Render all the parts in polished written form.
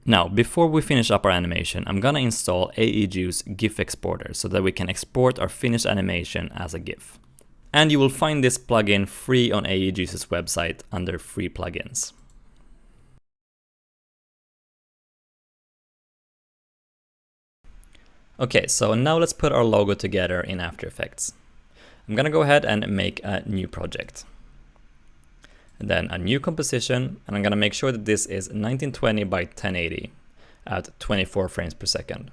Now, before we finish up our animation, I'm gonna install AEJuice GIF exporter so that we can export our finished animation as a GIF. And you will find this plugin free on AEJuice's website under free plugins. Okay, so now let's put our logo together in After Effects. I'm gonna go ahead and make a new project. And then a new composition, and I'm gonna make sure that this is 1920 by 1080 at 24 frames per second.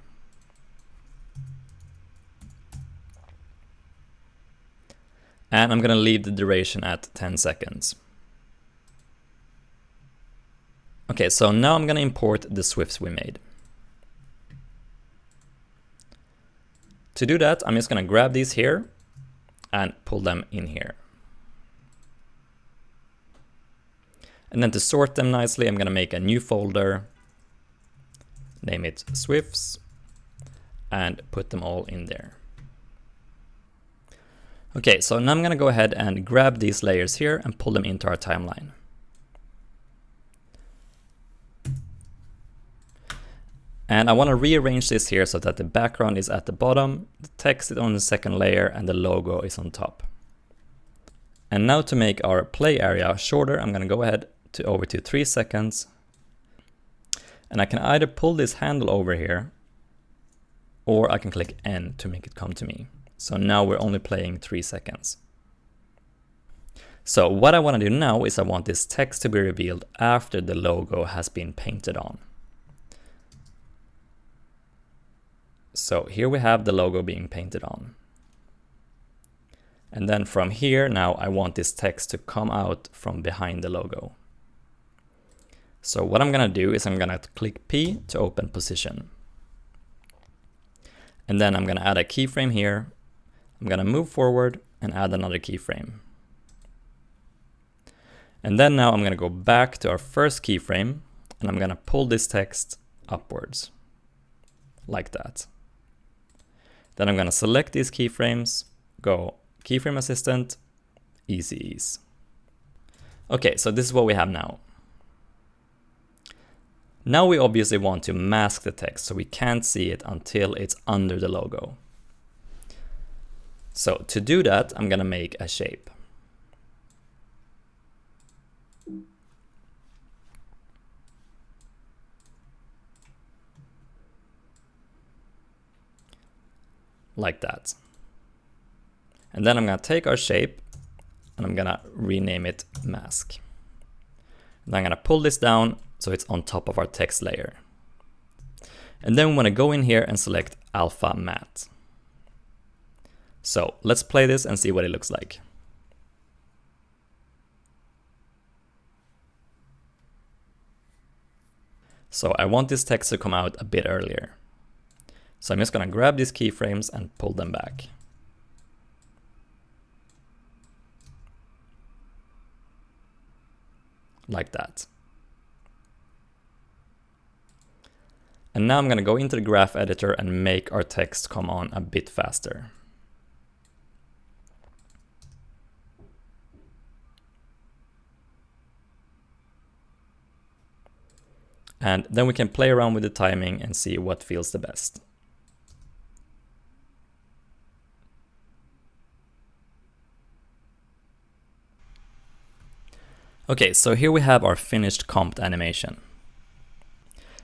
And I'm gonna leave the duration at 10 seconds. Okay, so now I'm gonna import the SWIFTs we made. To do that, I'm just gonna grab these here and pull them in here. And then to sort them nicely, I'm gonna make a new folder, name it SWIFTs, and put them all in there. Okay, so now I'm gonna go ahead and grab these layers here and pull them into our timeline. And I wanna rearrange this here so that the background is at the bottom, the text is on the second layer, and the logo is on top. And now to make our play area shorter, I'm gonna go ahead over to 3 seconds. And I can either pull this handle over here, or I can click N to make it come to me. So now we're only playing 3 seconds. So what I want to do now is I want this text to be revealed after the logo has been painted on. So here we have the logo being painted on. And then from here now I want this text to come out from behind the logo. So what I'm gonna do is I'm gonna click P to open position. And then I'm gonna add a keyframe here. I'm gonna move forward and add another keyframe. And then now I'm gonna go back to our first keyframe and I'm gonna pull this text upwards, like that. Then I'm gonna select these keyframes, go keyframe assistant, easy ease. Okay, so this is what we have now. Now we obviously want to mask the text so we can't see it until it's under the logo. So to do that, I'm gonna make a shape. Like that. And then I'm gonna take our shape and I'm gonna rename it mask. And I'm gonna pull this down so it's on top of our text layer. And then we wanna go in here and select alpha matte. So let's play this and see what it looks like. So I want this text to come out a bit earlier. So I'm just gonna grab these keyframes and pull them back. Like that. And now I'm gonna go into the graph editor and make our text come on a bit faster. And then we can play around with the timing and see what feels the best. Okay, so here we have our finished comped animation.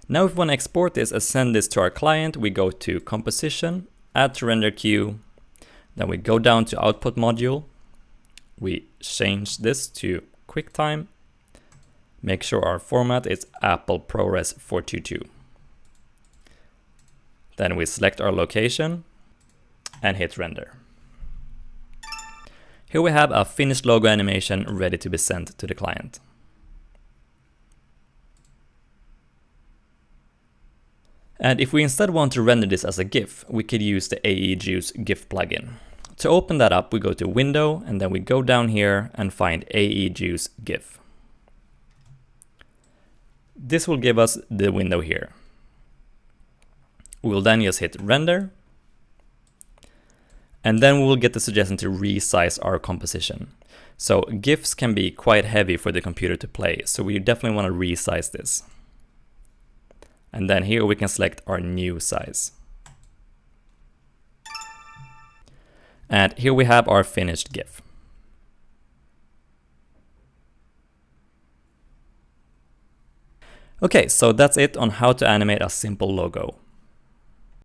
Now if we want to export this and send this to our client, we go to Composition, Add to Render Queue, then we go down to Output Module, we change this to QuickTime, make sure our format is Apple ProRes 422. Then we select our location and hit render. Here we have a finished logo animation ready to be sent to the client. And if we instead want to render this as a GIF, we could use the AEJuice GIF plugin. To open that up, we go to Window and then we go down here and find AEJuice GIF. This will give us the window here. We'll then just hit render. And then we will get the suggestion to resize our composition. So GIFs can be quite heavy for the computer to play, so we definitely want to resize this. And then here we can select our new size. And here we have our finished GIF. Okay, so that's it on how to animate a simple logo.